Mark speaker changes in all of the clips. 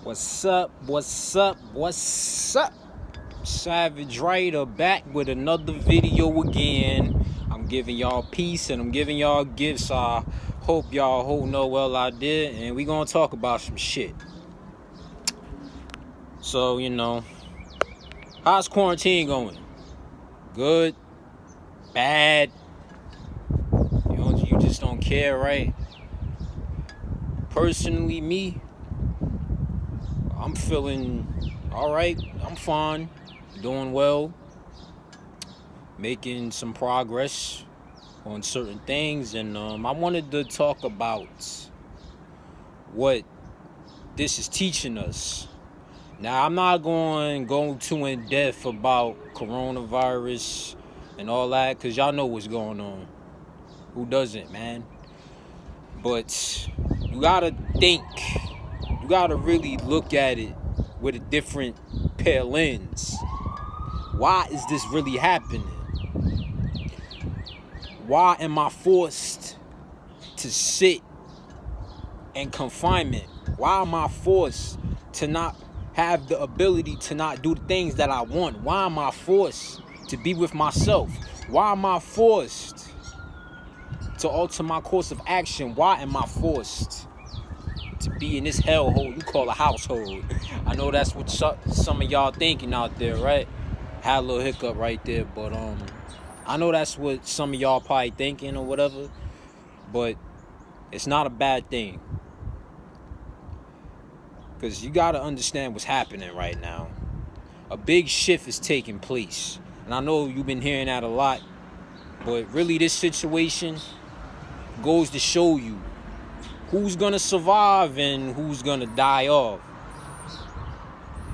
Speaker 1: What's up? What's up? What's up? Savage Writer back with another video again. I'm giving y'all peace and I'm giving y'all gifts. I hope y'all holding up well out there, and we gonna talk about some shit. So, how's quarantine going? Good? Bad? You just don't care, right? Personally, me, I'm feeling alright. I'm fine. Doing well. Making some progress on certain things, and I wanted to talk about what this is teaching us. Now, I'm not going to go too in depth about coronavirus and all that, because y'all know what's going on. Who doesn't, man? But you gotta think. You gotta really look at it with a different pair lens. Why is this really happening? Why am I forced to sit in confinement? Why am I forced to not have the ability to not do the things that I want? Why am I forced to be with myself? Why am I forced to alter my course of action? Why am I forced to be in this hellhole you call a household? I know that's what some of y'all thinking out there, right? Had a little hiccup right there, but I know that's what some of y'all probably thinking or whatever, but it's not a bad thing. Because you got to understand what's happening right now. A big shift is taking place. And I know you've been hearing that a lot, but really this situation goes to show you who's going to survive and who's going to die off.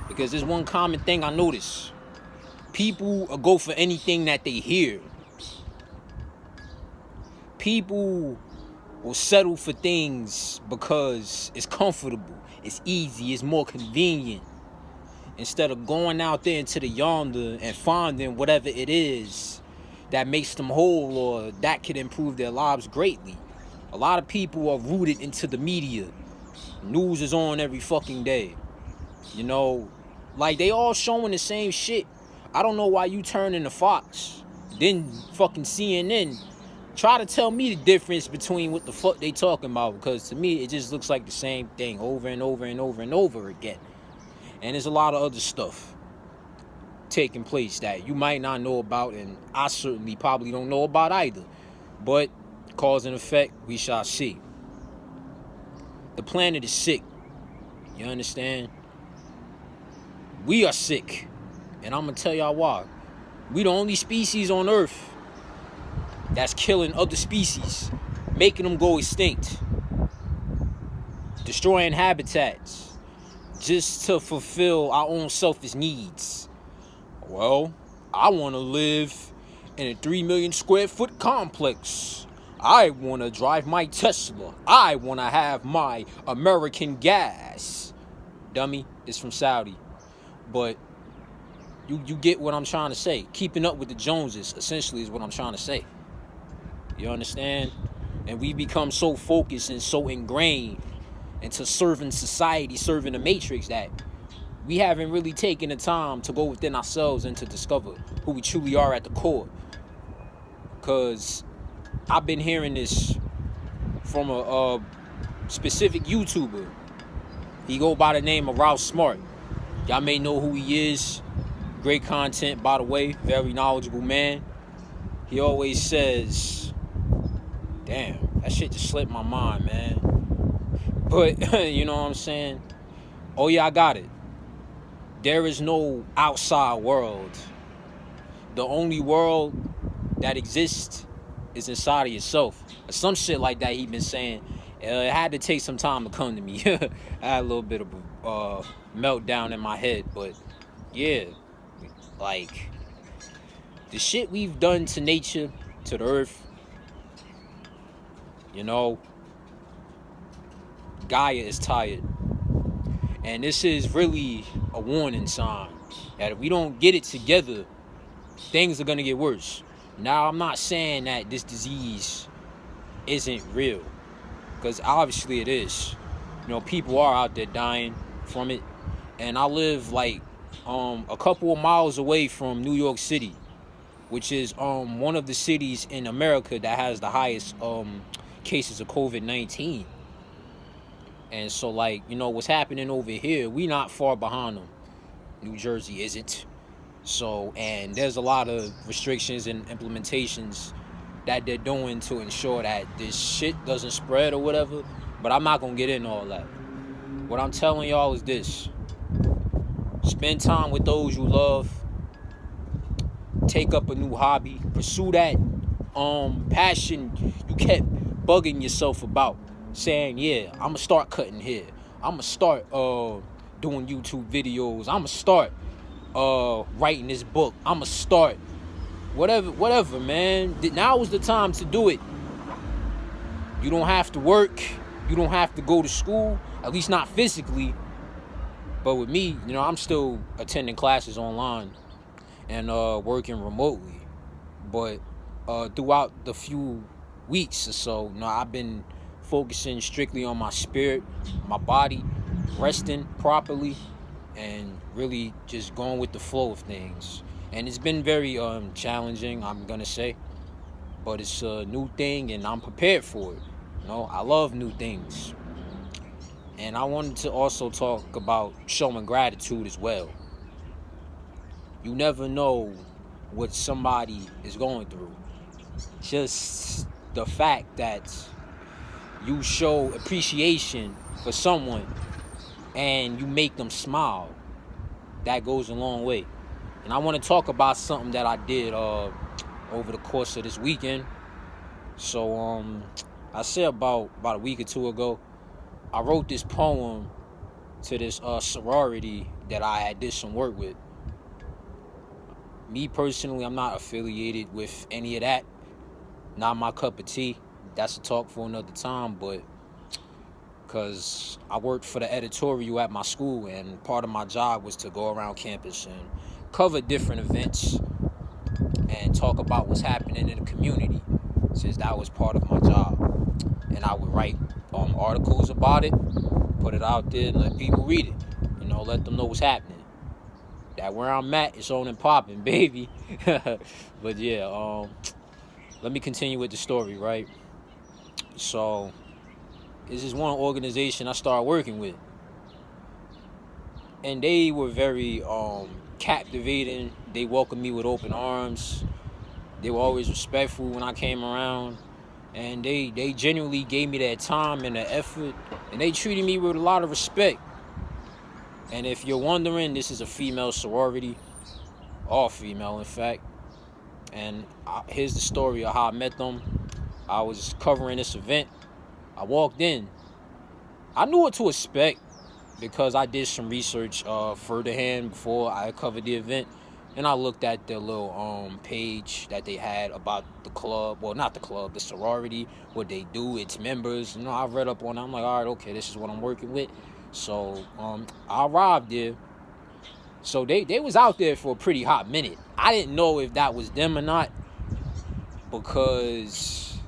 Speaker 1: Because there's one common thing I notice. People go for anything that they hear. People will settle for things because it's comfortable, it's easy, it's more convenient. Instead of going out there into the yonder and finding whatever it is that makes them whole or that could improve their lives greatly. A lot of people are rooted into the media. News is on every fucking day. Like they all showing the same shit. I don't know why you turn into Fox, then fucking CNN. Try to tell me the difference between what the fuck they talking about, because to me it just looks like the same thing over and over and over and over again. And there's a lot of other stuff taking place that you might not know about, and I certainly probably don't know about either. But cause and effect, we shall see. The planet is sick. You understand? We are sick. And I'm gonna tell y'all why. We the only species on Earth that's killing other species, making them go extinct, destroying habitats, just to fulfill our own selfish needs. Well, I want to live in a 3 million square foot complex. I want to drive my Tesla. I want to have my American gas. Dummy, it's from Saudi. But you get what I'm trying to say. Keeping up with the Joneses, essentially, is what I'm trying to say. You understand? And we become so focused and so ingrained into serving society, serving the matrix, that we haven't really taken the time to go within ourselves and to discover who we truly are at the core. Because I've been hearing this from a specific YouTuber. He go by the name of Ralph Smart. Y'all may know who he is. Great content, by the way. Very knowledgeable man. He always says, damn, that shit just slipped my mind, man. But, you know what I'm saying? Oh, yeah, I got it. There is no outside world. The only world that exists is inside of yourself. Or some shit like that he been saying. It had to take some time to come to me. I had a little bit of a meltdown in my head. But, yeah. Like, the shit we've done to nature, to the earth, Gaia is tired. And this is really a warning sign that if we don't get it together, things are going to get worse. Now, I'm not saying that this disease isn't real, because obviously it is. People are out there dying. from it. And I live like a couple of miles away from New York City, which is one of the cities in America that has the highest cases of COVID-19. And so, like, what's happening over here, we not far behind them. New Jersey isn't. So, and there's a lot of restrictions and implementations that they're doing to ensure that this shit doesn't spread or whatever. But I'm not going to get into all that. What I'm telling y'all is this. Spend time with those you love. Take up a new hobby. Pursue that passion you kept bugging yourself about. Saying, yeah, I'm going to start cutting hair. I'm going to start doing YouTube videos. I'm going to start writing this book. I'm going to start whatever, man. Now is the time to do it. You don't have to work. You don't have to go to school, at least not physically. But with me, I'm still attending classes online and working remotely. But throughout the few weeks or so, I've been focusing strictly on my spirit, my body, resting properly, and really just going with the flow of things. And it's been very challenging, I'm gonna say, but it's a new thing and I'm prepared for it. I love new things. And I wanted to also talk about showing gratitude as well. You never know what somebody is going through. Just the fact that you show appreciation for someone and you make them smile, that goes a long way. And I want to talk about something that I did over the course of this weekend. So I said about a week or two ago, I wrote this poem to this sorority that I had did some work with. Me personally, I'm not affiliated with any of that. Not my cup of tea. That's a talk for another time, but because I worked for the editorial at my school, and part of my job was to go around campus and cover different events and talk about what's happening in the community, since that was part of my job. And I would write articles about it, put it out there, and let people read it. Let them know what's happening. That where I'm at, it's on and popping, baby. But yeah, let me continue with the story, right? So, this is one organization I started working with. And they were very captivating. They welcomed me with open arms. They were always respectful when I came around. And they genuinely gave me their time and their effort. And they treated me with a lot of respect. And if you're wondering, this is a female sorority. All female, in fact. And here's the story of how I met them. I was covering this event. I walked in. I knew what to expect because I did some research furtherhand before I covered the event. And I looked at their little page that they had about the club. Well, not the club, the sorority, what they do, its members. I read up on it. I'm like, all right, okay, this is what I'm working with. So I arrived there. So they was out there for a pretty hot minute. I didn't know if that was them or not because,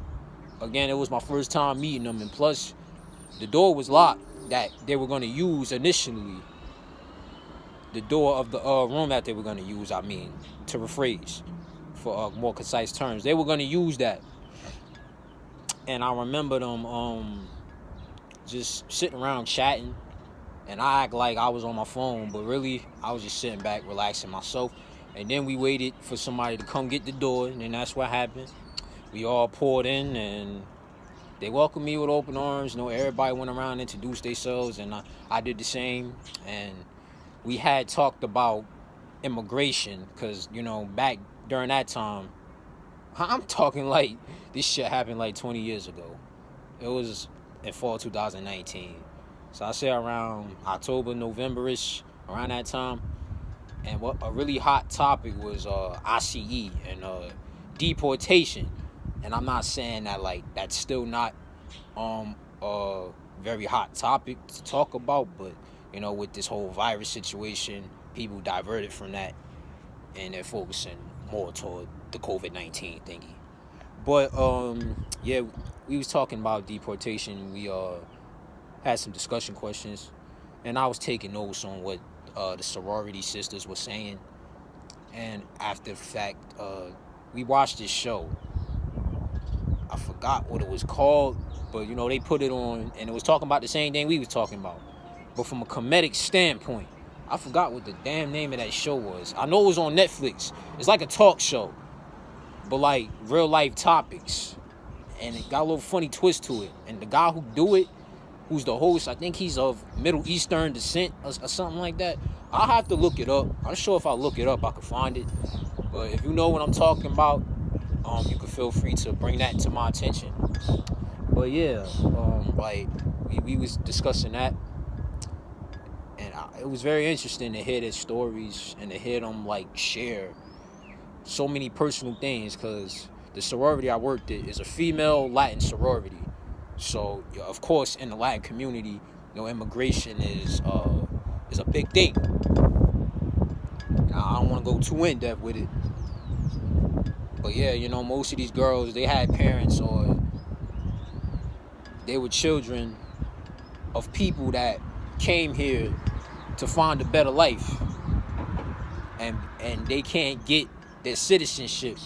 Speaker 1: again, it was my first time meeting them. And plus, the door was locked that they were going to use initially. The door of the room that they were going to use, to rephrase for more concise terms. They were going to use that. And I remember them just sitting around chatting. And I act like I was on my phone, but really, I was just sitting back, relaxing myself. And then we waited for somebody to come get the door, and then that's what happened. We all poured in, and they welcomed me with open arms. Everybody went around and introduced themselves, and I did the same. And we had talked about immigration, because, back during that time, I'm talking like this shit happened like 20 years ago. It was in fall 2019. So I say around October, November-ish, around that time. And what a really hot topic was ICE and deportation. And I'm not saying that that's still not a very hot topic to talk about, but with this whole virus situation, people diverted from that and they're focusing more toward the COVID-19 thingy. But we was talking about deportation. We had some discussion questions. and I was taking notes on what the sorority sisters were saying. And after the fact, we watched this show. I forgot what it was called, but they put it on, and it was talking about the same thing we was talking about, but from a comedic standpoint. I forgot what the damn name of that show was. I know it was on Netflix. It's like a talk show, but like real life topics, and it got a little funny twist to it. And the guy who do it, who's the host, I think he's of Middle Eastern descent or something like that. I'll have to look it up. I'm sure if I look it up, I can find it. But if you know what I'm talking about, you can feel free to bring that to my attention. But yeah, like we was discussing that, and it was very interesting to hear their stories and to hear them like share so many personal things, because the sorority I worked at is a female Latin sorority. So of course, in the Latin community, immigration is a big thing. I don't want to go too in depth with it, but yeah, most of these girls, they had parents or they were children of people that came here to find a better life, and they can't get their citizenship,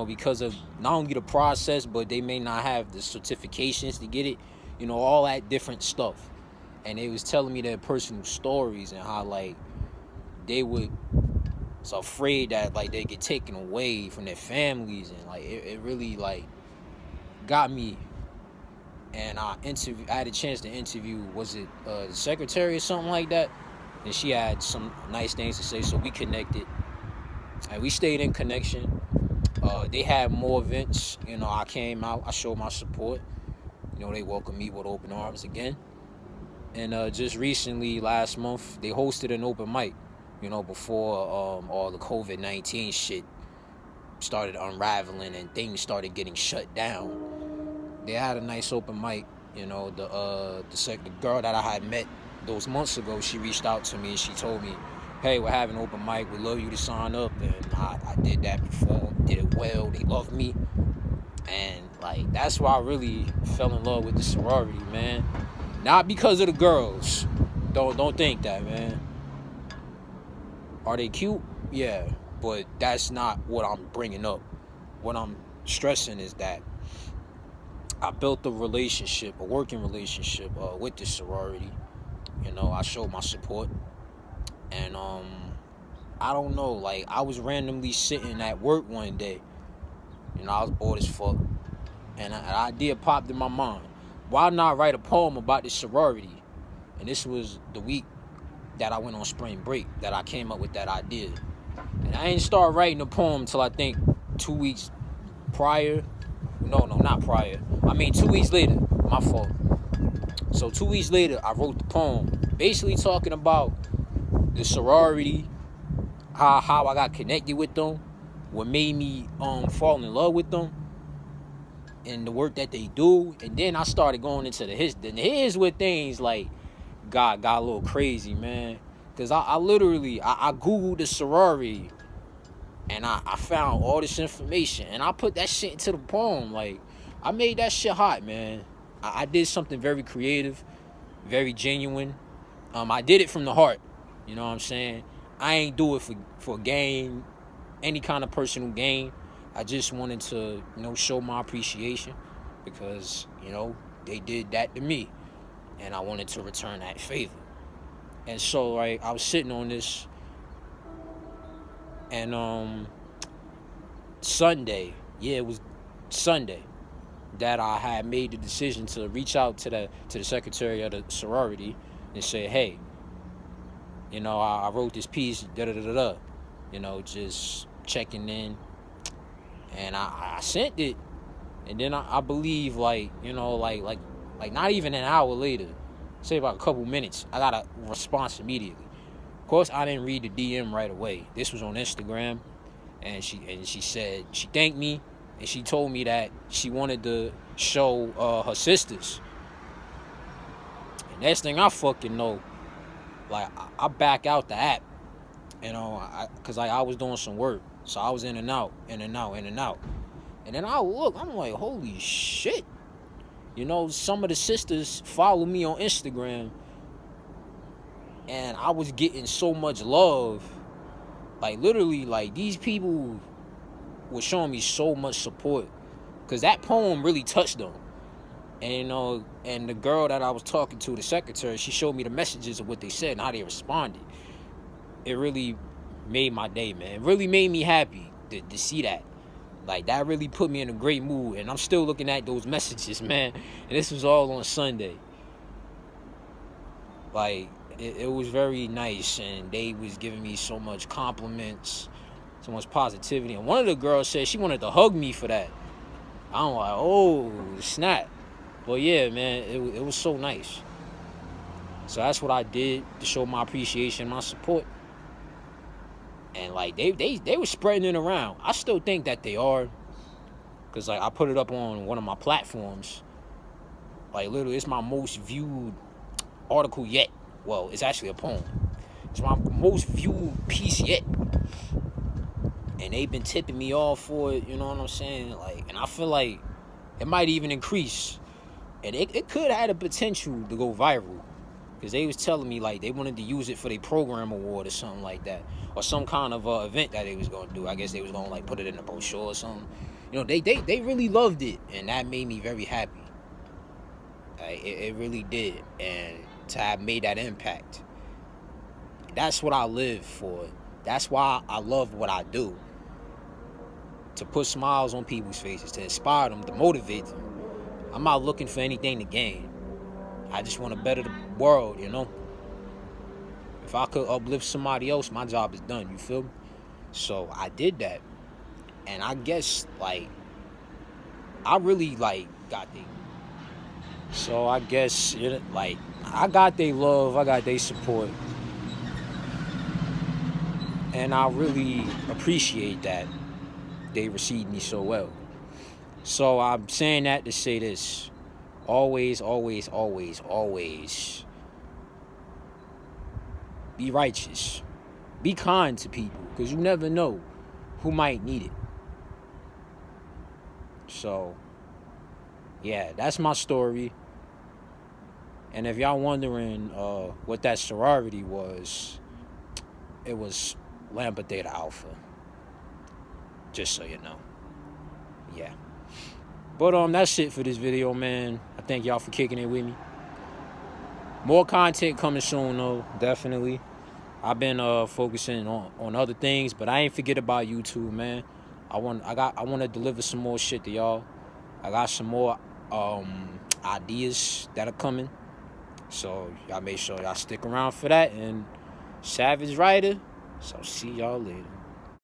Speaker 1: because of not only the process, but they may not have the certifications to get it, all that different stuff. And they was telling me their personal stories and how like they would so afraid that like they get taken away from their families, and like it really like got me. And I had a chance to interview, was it the secretary or something like that, and she had some nice things to say, so we connected and we stayed in connection. They had more events. I came out, I showed my support. They welcomed me with open arms again. And just recently, last month, they hosted an open mic, before all the COVID-19 shit started unraveling and things started getting shut down. They had a nice open mic. The girl that I had met those months ago, she reached out to me and she told me, hey, we're having open mic, we'd love you to sign up. And I did that before, did it well, they loved me. And like, that's why I really fell in love with the sorority, man. Not because of the girls. Don't think that, man. Are they cute? Yeah, but that's not what I'm bringing up. What I'm stressing is that I built a working relationship with the sorority. I showed my support. And I don't know, like I was randomly sitting at work one day. I was bored as fuck. And an idea popped in my mind. Why not write a poem about this sorority? And this was the week that I went on spring break that I came up with that idea. And I didn't start writing the poem until I think 2 weeks prior. No, not prior. 2 weeks later. My fault. So 2 weeks later, I wrote the poem, basically talking about the sorority, how I got connected with them, what made me fall in love with them, and the work that they do. And then I started going into the history. And here's where things like got a little crazy, man. Because I literally Googled the sorority, and I found all this information, and I put that shit into the poem. Like, I made that shit hot, man. I did something very creative, very genuine. I did it from the heart. You know what I'm saying? I ain't do it for gain, any kind of personal gain. I just wanted to, show my appreciation because, they did that to me, and I wanted to return that favor. And so, like, I was sitting on this, and Sunday, it was Sunday, that I had made the decision to reach out to the secretary of the sorority and say, hey, I wrote this piece, just checking in. And I sent it, and then I believe like not even an hour later, say about a couple minutes, I got a response immediately. Of course, I didn't read the DM right away. This was on Instagram, and she said she thanked me, and she told me that she wanted to show her sisters. And next thing I fucking know, like I back out the app, cause I was doing some work. So I was in and out. And then I look, I'm like, holy shit. Some of the sisters follow me on Instagram, and I was getting so much love. Like, literally, like, these people were showing me so much support. Because that poem really touched them. And, you know, and the girl that I was talking to, the secretary, she showed me the messages of what they said and how they responded. It really made my day, man. It really made me happy to see that. Like, that really put me in a great mood. And I'm still looking at those messages, man. And this was all on Sunday. Like, it was very nice. And they was giving me so much compliments, so much positivity. And one of the girls said she wanted to hug me for that. I'm like, oh, snap. But yeah, man, it was so nice. So that's what I did to show my appreciation, my support. And like they were spreading it around. I still think that they are, cause like I put it up on one of my platforms. Like, literally, it's my most viewed article yet. Well, it's actually a poem. It's my most viewed piece yet. And they've been tipping me off for it. You know what I'm saying? Like, and I feel like it might even increase. And it could have the potential to go viral. Because they was telling me, like, they wanted to use it for their program award or something like that. Or some kind of event that they was going to do. I guess they was going to, like, put it in a brochure or something. You know, they really loved it. And that made me very happy. It really did. And to have made that impact. That's what I live for. That's why I love what I do. To put smiles on people's faces. To inspire them. To motivate them. I'm not looking for anything to gain. I just want to better the world, you know? If I could uplift somebody else, my job is done, you feel me? So I did that. And I guess, like, I really, like, got they. So I guess, like, I got their love, I got their support. And I really appreciate that they received me so well. So I'm saying that to say this. Always, always, always, always be righteous. Be kind to people, because you never know who might need it. So, yeah, that's my story. And if y'all wondering what that sorority was, it was Lambda Theta Alpha. Just so you know. Yeah. But that's it for this video, man. I thank y'all for kicking it with me. More content coming soon, though, definitely. I've been focusing on other things, but I ain't forget about YouTube, man. I want to deliver some more shit to y'all. I got some more ideas that are coming. So y'all make sure y'all stick around for that. And Savage Rider. So see y'all later.